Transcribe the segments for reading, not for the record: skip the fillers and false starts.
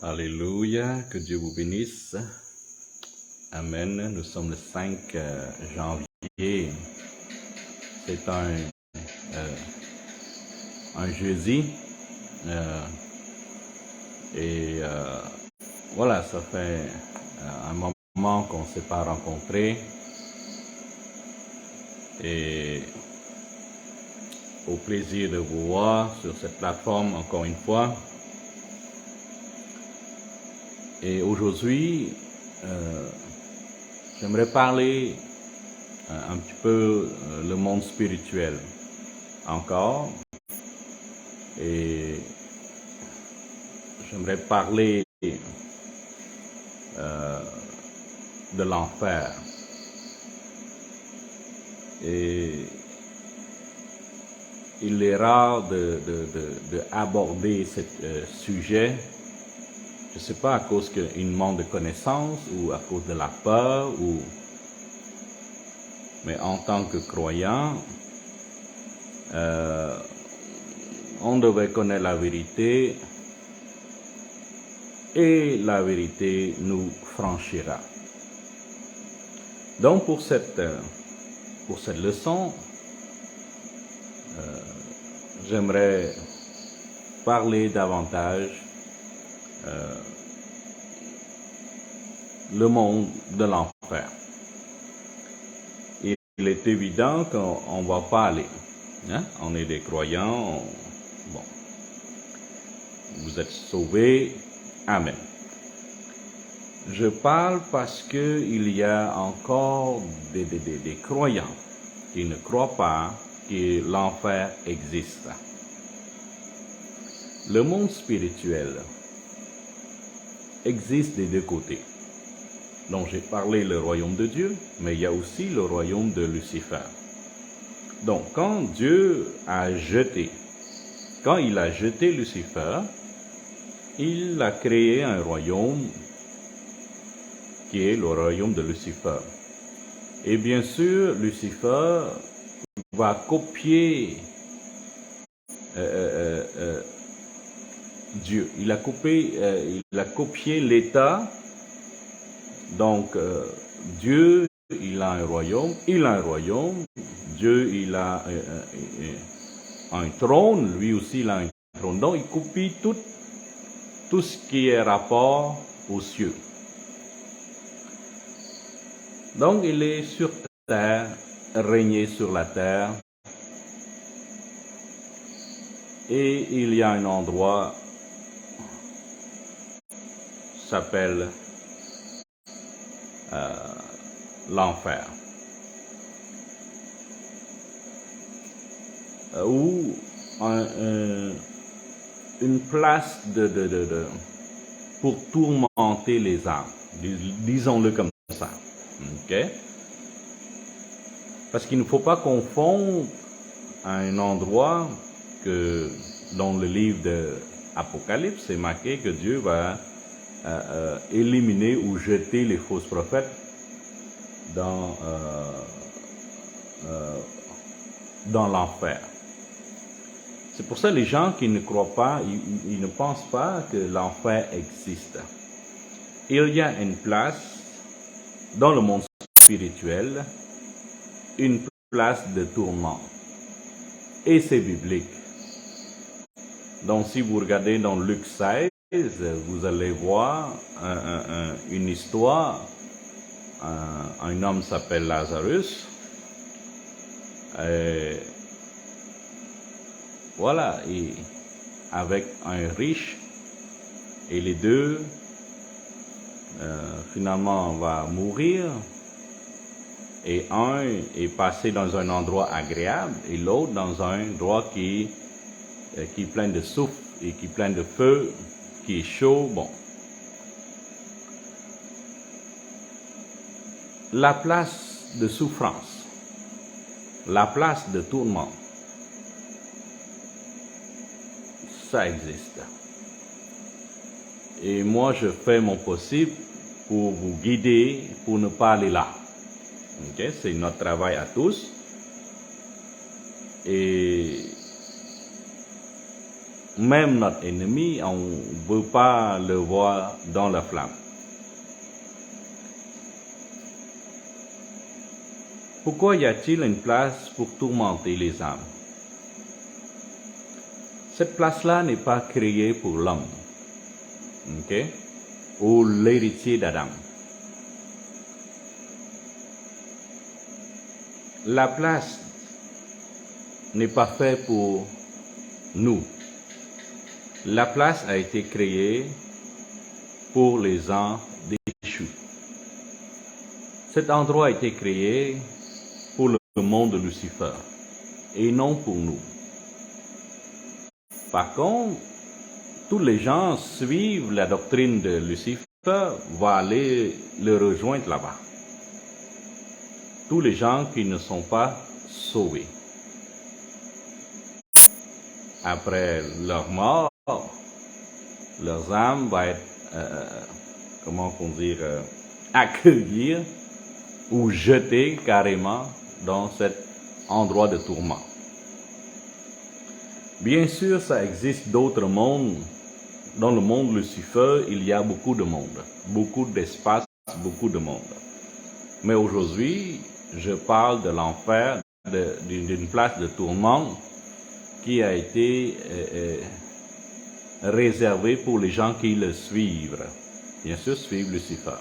Alléluia, que Dieu vous bénisse. Amen. Nous sommes le 5 janvier. C'est un jeudi. Voilà, ça fait un moment qu'on ne s'est pas rencontrés. Et au plaisir de vous voir sur cette plateforme encore une fois. Et aujourd'hui, j'aimerais parler un petit peu le monde spirituel encore. Et j'aimerais parler de l'enfer. Et il est rare d'aborder ce sujet. Je ne sais pas à cause qu'il manque de connaissances ou à cause de la peur, mais en tant que croyant, on devait connaître la vérité et la vérité nous franchira. Donc pour cette leçon, j'aimerais parler davantage le monde de l'enfer. Il est évident qu'on ne va pas aller. Hein? On est des croyants. Bon. Vous êtes sauvés. Amen. Je parle parce qu'il y a encore des croyants qui ne croient pas que l'enfer existe. Le monde spirituel existe des deux côtés. Donc j'ai parlé le royaume de Dieu, mais il y a aussi le royaume de Lucifer. Donc quand il a jeté Lucifer, il a créé un royaume qui est le royaume de Lucifer. Et bien sûr, Lucifer va copier Dieu. Il a copié l'État. Donc, Dieu, il a un royaume. Dieu, il a un trône. Lui aussi, il a un trône. Donc, il copie tout ce qui est rapport aux cieux. Donc, il est sur terre, régné sur la terre. Et il y a un endroit qui s'appelle l'enfer, où une place pour tourmenter les âmes, disons-le comme ça. Okay? Parce qu'il ne faut pas confondre un endroit que dans le livre de Apocalypse, c'est marqué que Dieu va éliminer ou jeter les fausses prophètes dans l'enfer. C'est pour ça que les gens qui ne croient pas, ils ne pensent pas que l'enfer existe. Il y a une place dans le monde spirituel, une place de tourment. Et c'est biblique. Donc si vous regardez dans Luc 16, vous allez voir une histoire. Un homme s'appelle Lazarus. Voilà, et avec un riche. Et les deux, finalement, vont mourir. Et un est passé dans un endroit agréable et l'autre dans un endroit qui est plein de souffle et qui est plein de feu, qui est chaud. Bon. La place de souffrance, la place de tourment, ça existe. Et moi, je fais mon possible pour vous guider, pour ne pas aller là. Okay? C'est notre travail à tous. Et même notre ennemi, on ne veut pas le voir dans la flamme. Pourquoi y a-t-il une place pour tourmenter les âmes? Cette place-là n'est pas créée pour l'homme, ok? Ou l'héritier d'Adam. La place n'est pas faite pour nous. La place a été créée pour les anges déchus. Cet endroit a été créé pour le monde de Lucifer et non pour nous. Par contre, tous les gens suivent la doctrine de Lucifer, vont aller le rejoindre là-bas. Tous les gens qui ne sont pas sauvés. Après leur mort, leurs âmes vont être, accueillir ou jeter carrément dans cet endroit de tourment. Bien sûr, ça existe d'autres mondes. Dans le monde Lucifer, il y a beaucoup de monde, beaucoup d'espace, beaucoup de monde. Mais aujourd'hui, je parle de l'enfer, d'une place de tourment qui a été réservée pour les gens qui le suivent. Bien sûr, suivent Lucifer.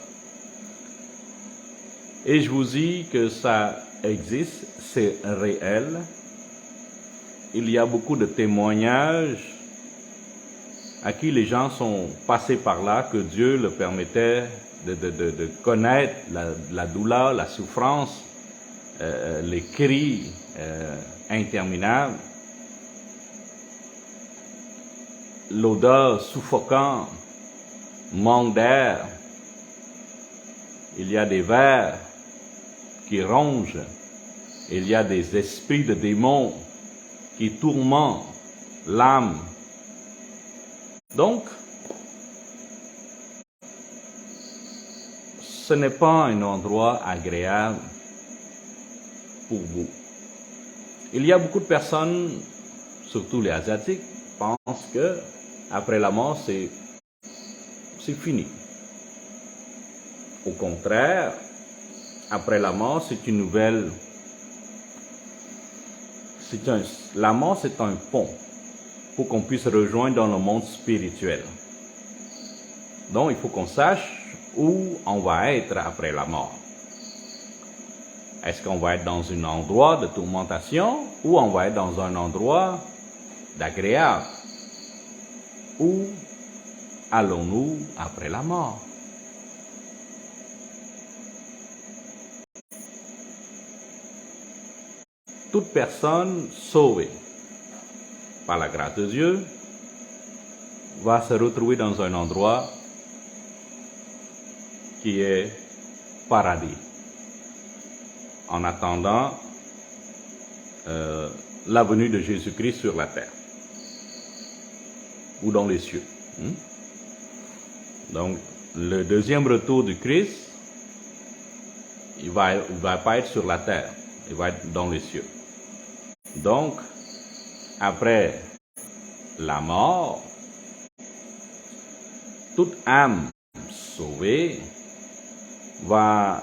Et je vous dis que ça existe, c'est réel. Il y a beaucoup de témoignages à qui les gens sont passés par là, que Dieu leur permettait de connaître la douleur, la souffrance, les cris interminables, l'odeur suffocante, manque d'air. Il y a des vers qui rongent, il y a des esprits de démons qui tourmentent l'âme. Donc, ce n'est pas un endroit agréable pour vous. Il y a beaucoup de personnes, surtout les Asiatiques, pensent que après la mort, c'est fini. Au contraire, après la mort, c'est une nouvelle. La mort, c'est un pont pour qu'on puisse rejoindre dans le monde spirituel. Donc, il faut qu'on sache où on va être après la mort. Est-ce qu'on va être dans un endroit de tourmentation ou on va être dans un endroit d'agréable? Où allons-nous après la mort? Toute personne sauvée par la grâce de Dieu va se retrouver dans un endroit qui est paradis, en attendant la venue de Jésus-Christ sur la terre ou dans les cieux. Donc, le deuxième retour du Christ, il va pas être sur la terre, il va être dans les cieux. Donc, après la mort, toute âme sauvée va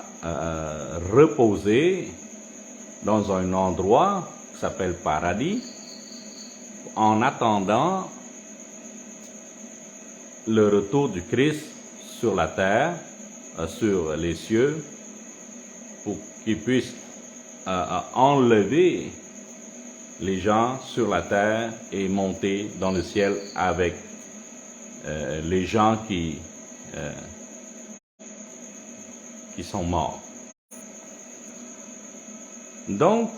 reposer dans un endroit qui s'appelle paradis, en attendant le retour du Christ sur la terre, sur les cieux, pour qu'il puisse enlever les gens sur la terre et monter dans le ciel avec les gens qui sont morts. Donc,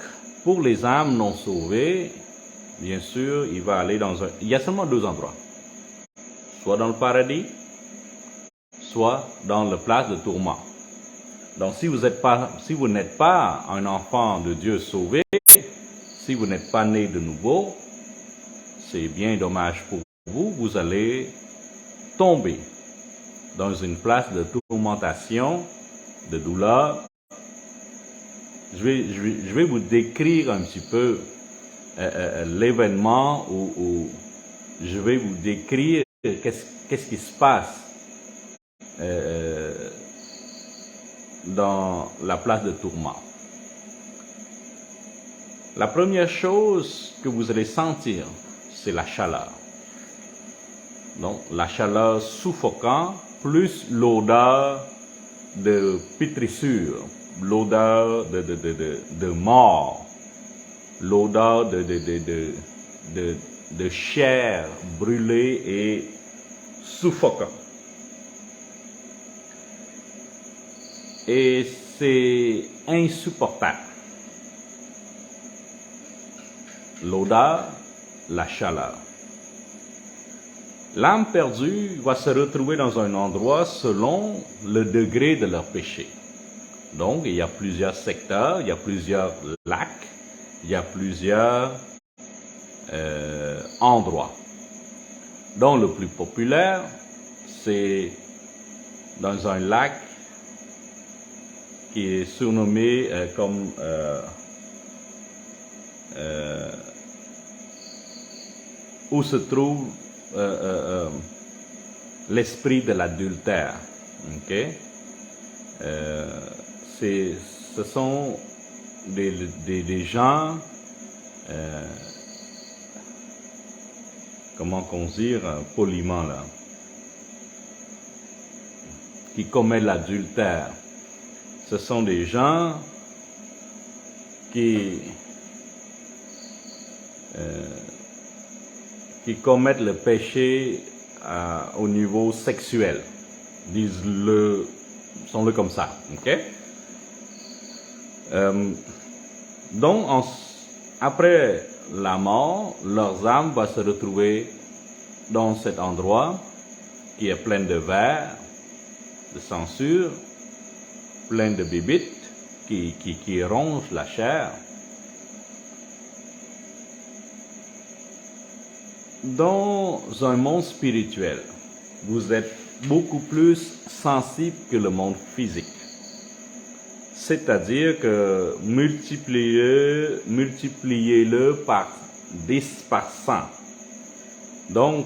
pour les âmes non sauvées, bien sûr, il va aller dans il y a seulement deux endroits. Soit dans le paradis, soit dans la place de tourment. Donc, si vous n'êtes pas un enfant de Dieu sauvé, si vous n'êtes pas né de nouveau, c'est bien dommage pour vous, vous allez tomber dans une place de tourmentation, de douleur. Je vais vous décrire un petit peu l'événement ou je vais vous décrire qu'est-ce qui se passe dans la place de tourment. La première chose que vous allez sentir, c'est la chaleur. Donc, la chaleur suffocante, plus l'odeur de pétrissure, l'odeur de mort, l'odeur de chair brûlée et suffocante. Et c'est insupportable. L'odeur, la chaleur. L'âme perdue va se retrouver dans un endroit selon le degré de leur péché. Donc, il y a plusieurs secteurs, il y a plusieurs lacs, il y a plusieurs endroits. Donc, le plus populaire, c'est dans un lac qui est surnommé comme où se trouve l'esprit de l'adultère. Okay? Ce sont des gens, comment qu'on dit poliment là, qui commettent l'adultère. Ce sont des gens qui commettent le péché au niveau sexuel. Disons-le comme ça. Okay? Donc, après la mort, leurs âmes vont se retrouver dans cet endroit qui est plein de vers, de censure, plein de bébites qui rongent la chair. Dans un monde spirituel, vous êtes beaucoup plus sensible que le monde physique. C'est-à-dire que multipliez-le par 10 par 100. Donc,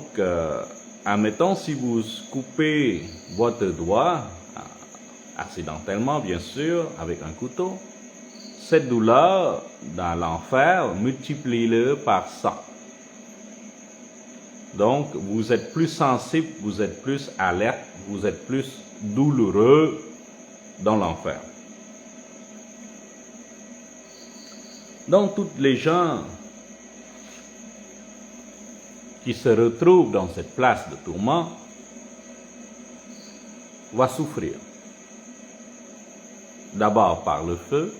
admettons, si vous coupez votre doigt, accidentellement bien sûr, avec un couteau, cette douleur dans l'enfer, multipliez-le par 100. Donc, vous êtes plus sensible, vous êtes plus alerte, vous êtes plus douloureux dans l'enfer. Donc, toutes les gens qui se retrouvent dans cette place de tourment vont souffrir. D'abord par le feu.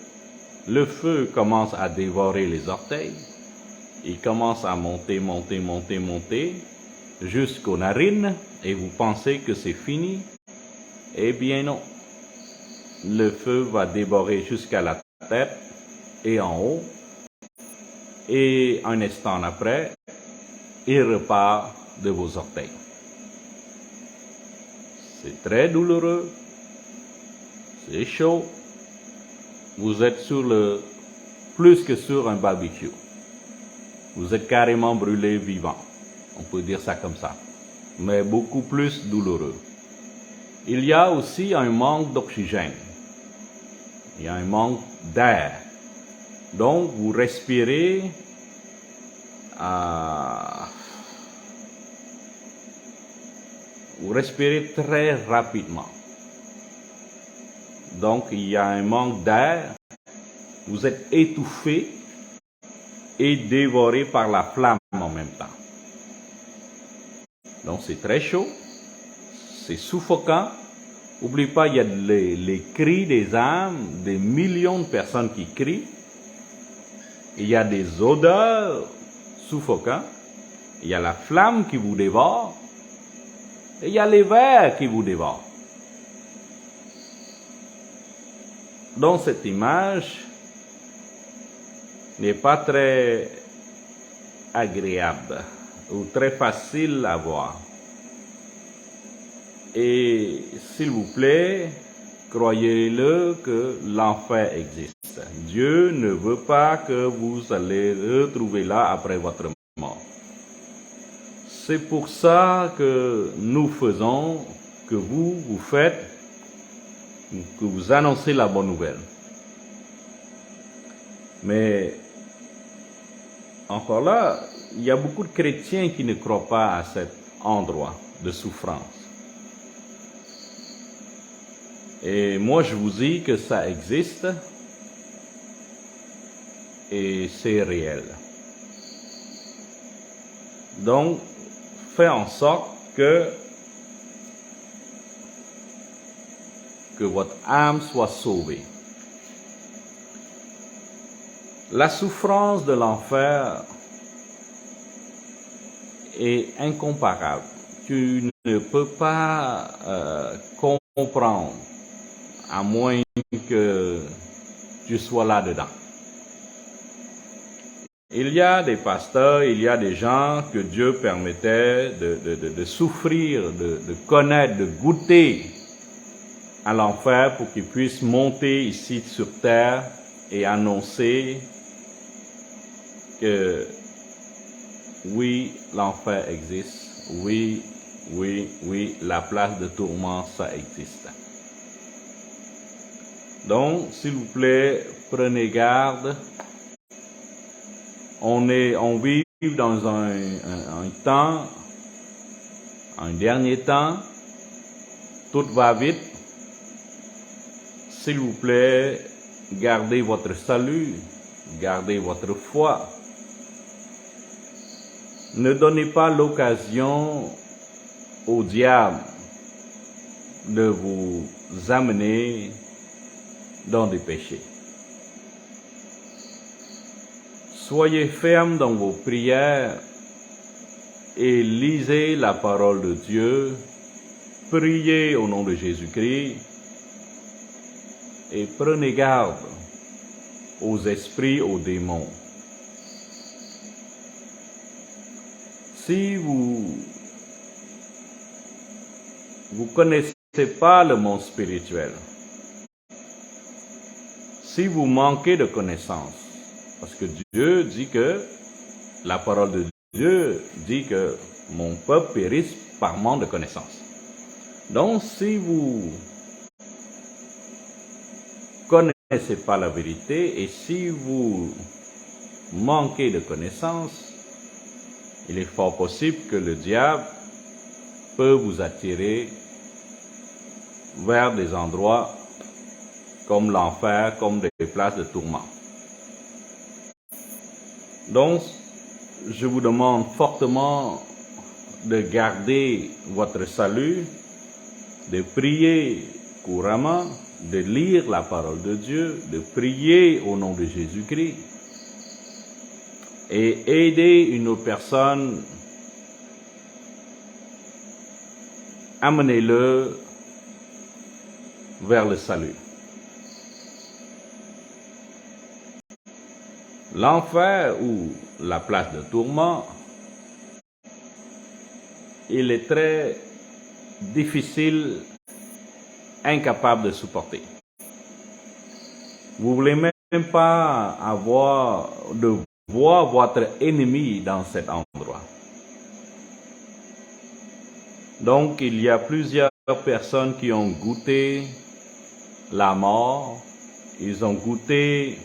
Le feu commence à dévorer les orteils. Il commence à monter jusqu'aux narines et vous pensez que c'est fini. Eh bien non. Le feu va dévorer jusqu'à la tête et en haut. Et un instant après, il repart de vos orteils. C'est très douloureux. C'est chaud. Vous êtes plus que sur un barbecue. Vous êtes carrément brûlé vivant. On peut dire ça comme ça. Mais beaucoup plus douloureux. Il y a aussi un manque d'oxygène. Il y a un manque d'air. Donc, vous respirez très rapidement. Donc, il y a un manque d'air. Vous êtes étouffé et dévoré par la flamme en même temps. Donc, c'est très chaud. C'est suffocant. N'oubliez pas, il y a les cris des âmes, des millions de personnes qui crient. Il y a des odeurs suffocantes. Il y a la flamme qui vous dévore. Et il y a les vers qui vous dévorent. Donc, cette image n'est pas très agréable ou très facile à voir. Et s'il vous plaît, croyez-le que l'enfer existe. Dieu ne veut pas que vous allez retrouver là après votre mort. C'est pour ça que nous faisons, que vous faites, que vous annoncez la bonne nouvelle. Mais encore là, il y a beaucoup de chrétiens qui ne croient pas à cet endroit de souffrance. Et moi, je vous dis que ça existe et c'est réel. Donc, faites en sorte que votre âme soit sauvée. La souffrance de l'enfer est incomparable. Tu ne peux pas comprendre à moins que tu sois là-dedans. Il y a des pasteurs, il y a des gens que Dieu permettait de souffrir, de connaître, de goûter à l'enfer pour qu'ils puissent monter ici sur terre et annoncer que oui, l'enfer existe, oui, la place de tourment, ça existe. Donc, s'il vous plaît, prenez garde. On vit dans un temps, un dernier temps, tout va vite. S'il vous plaît, gardez votre salut, gardez votre foi. Ne donnez pas l'occasion au diable de vous amener dans des péchés. Soyez fermes dans vos prières et lisez la parole de Dieu. Priez au nom de Jésus-Christ et prenez garde aux esprits, aux démons. Si vous connaissez pas le monde spirituel, si vous manquez de connaissances, parce que Dieu dit que, la parole de Dieu dit que mon peuple périsse par manque de connaissances. Donc, si vous connaissez pas la vérité et si vous manquez de connaissances, il est fort possible que le diable peut vous attirer vers des endroits comme l'enfer, comme des places de tourment. Donc, je vous demande fortement de garder votre salut, de prier couramment, de lire la parole de Dieu, de prier au nom de Jésus-Christ et aider une autre personne, amenez-le vers le salut. L'enfer ou la place de tourment, il est très difficile, incapable de supporter. Vous ne voulez même pas voir votre ennemi dans cet endroit. Donc, il y a plusieurs personnes qui ont goûté la mort, ils ont goûté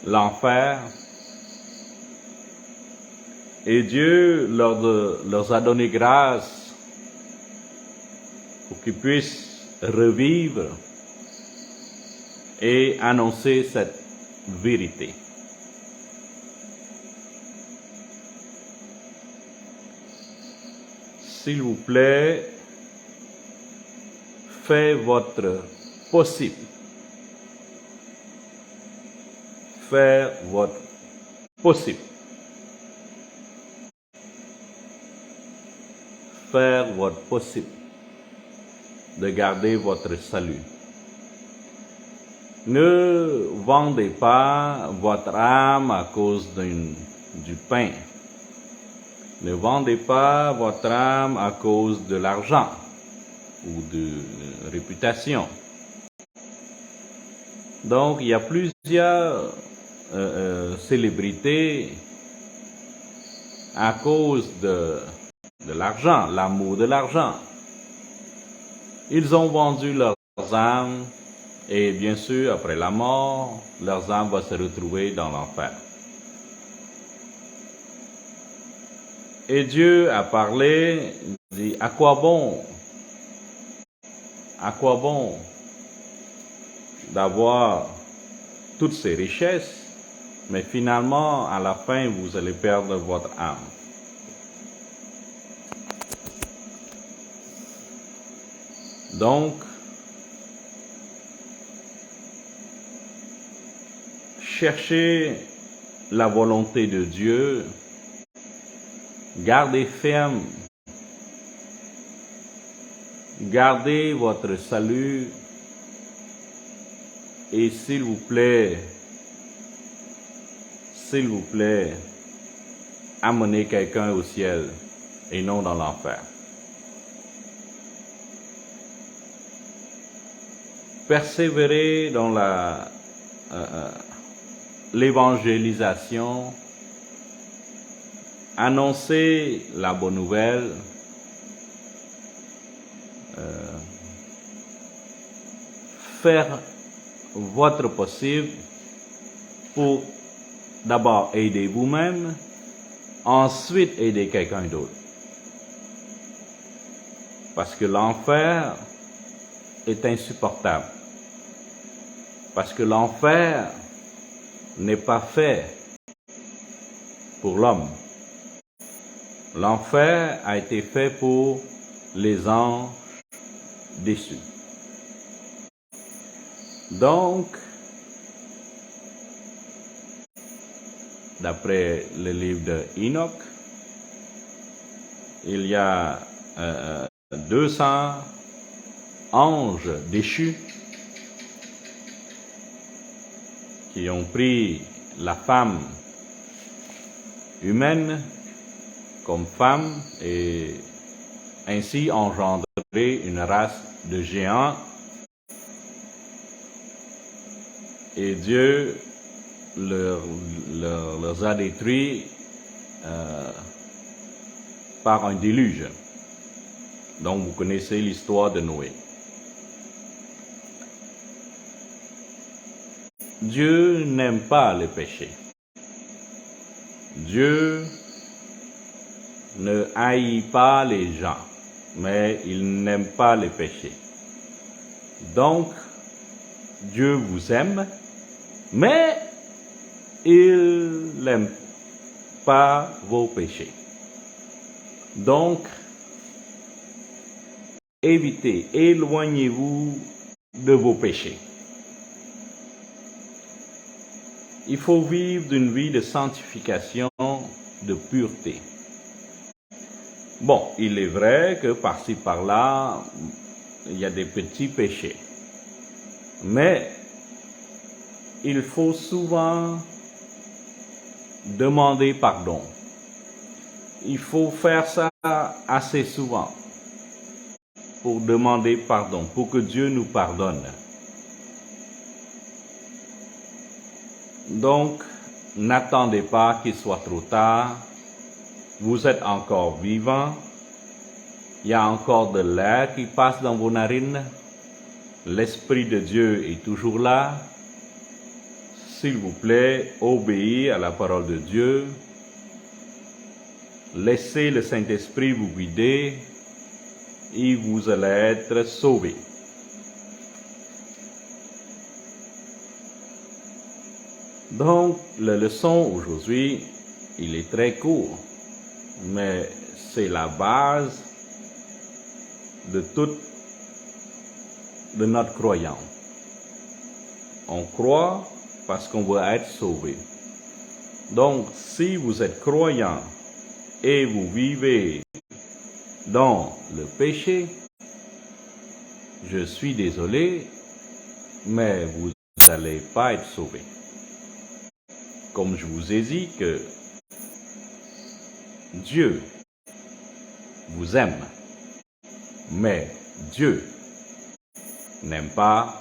l'enfer, et Dieu leur a donné grâce pour qu'ils puissent revivre et annoncer cette vérité. S'il vous plaît, faites votre possible. Faire votre possible. Faire votre possible de garder votre salut. Ne vendez pas votre âme à cause du pain. Ne vendez pas votre âme à cause de l'argent ou de réputation. Donc, il y a plusieurs célébrités à cause de l'argent, l'amour de l'argent. Ils ont vendu leurs âmes et bien sûr, après la mort, leurs âmes vont se retrouver dans l'enfer. Et Dieu a parlé, dit, à quoi bon d'avoir toutes ces richesses, mais finalement, à la fin, vous allez perdre votre âme. Donc, cherchez la volonté de Dieu, gardez ferme, gardez votre salut et s'il vous plaît, amenez quelqu'un au ciel et non dans l'enfer. Persévérez dans l'évangélisation, annoncez la bonne nouvelle, faire votre possible pour d'abord aider vous-même, ensuite aider quelqu'un d'autre. Parce que l'enfer est insupportable. Parce que l'enfer n'est pas fait pour l'homme. L'enfer a été fait pour les anges déçus. Donc, d'après le livre d'Enoch, il y a 200 anges déchus qui ont pris la femme humaine comme femme et ainsi engendré une race de géants. Et Dieu leur a détruits par un déluge. Donc vous connaissez l'histoire de Noé. Dieu n'aime pas le péché. Dieu ne haït pas les gens, mais il n'aime pas le péché. Donc, Dieu vous aime, mais il n'aime pas vos péchés. Donc, évitez, éloignez-vous de vos péchés. Il faut vivre d'une vie de sanctification, de pureté. Bon, il est vrai que par-ci par-là, il y a des petits péchés. Mais il faut souvent demander pardon. Il faut faire ça assez souvent pour demander pardon, pour que Dieu nous pardonne. Donc, n'attendez pas qu'il soit trop tard. Vous êtes encore vivant. Il y a encore de l'air qui passe dans vos narines. L'Esprit de Dieu est toujours là. S'il vous plaît, obéissez à la parole de Dieu. Laissez le Saint-Esprit vous guider et vous allez être sauvés. Donc, la leçon aujourd'hui, il est très court, mais c'est la base de notre croyance. On croit parce qu'on veut être sauvé. Donc, si vous êtes croyant et vous vivez dans le péché, je suis désolé, mais vous n'allez pas être sauvé. Comme je vous ai dit que Dieu vous aime, mais Dieu n'aime pas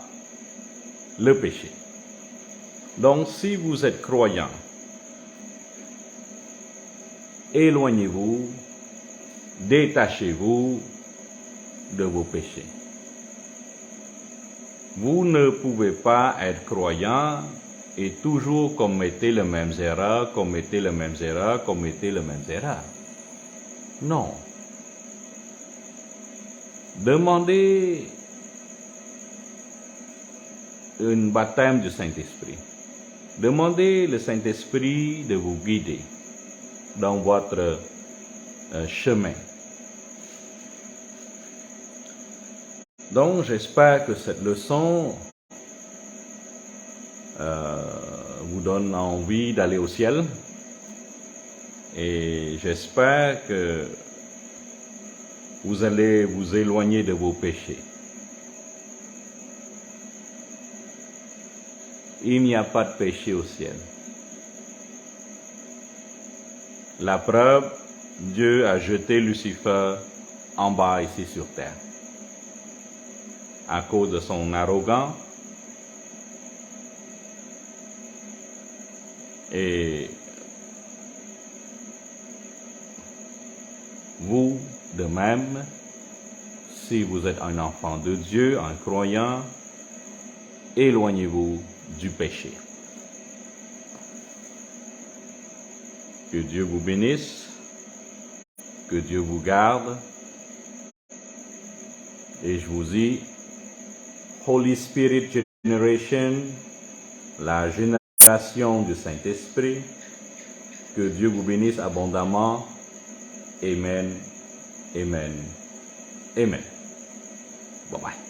le péché. Donc, si vous êtes croyant éloignez-vous, détachez-vous de vos péchés. Vous ne pouvez pas être croyant et toujours commettez les mêmes erreurs, commettez les mêmes erreurs, commettez les mêmes erreurs. Non. Demandez un baptême du Saint-Esprit. Demandez le Saint-Esprit de vous guider dans votre chemin. Donc, j'espère que cette leçon vous donne envie d'aller au ciel. Et j'espère que vous allez vous éloigner de vos péchés. Il n'y a pas de péché au ciel. La preuve, Dieu a jeté Lucifer en bas ici sur terre. À cause de son arrogance et vous de même, si vous êtes un enfant de Dieu, un croyant, éloignez-vous du péché. Que Dieu vous bénisse, que Dieu vous garde, et je vous dis, Holy Spirit Generation, la génération du Saint-Esprit, que Dieu vous bénisse abondamment. Amen, amen, amen. Bye-bye.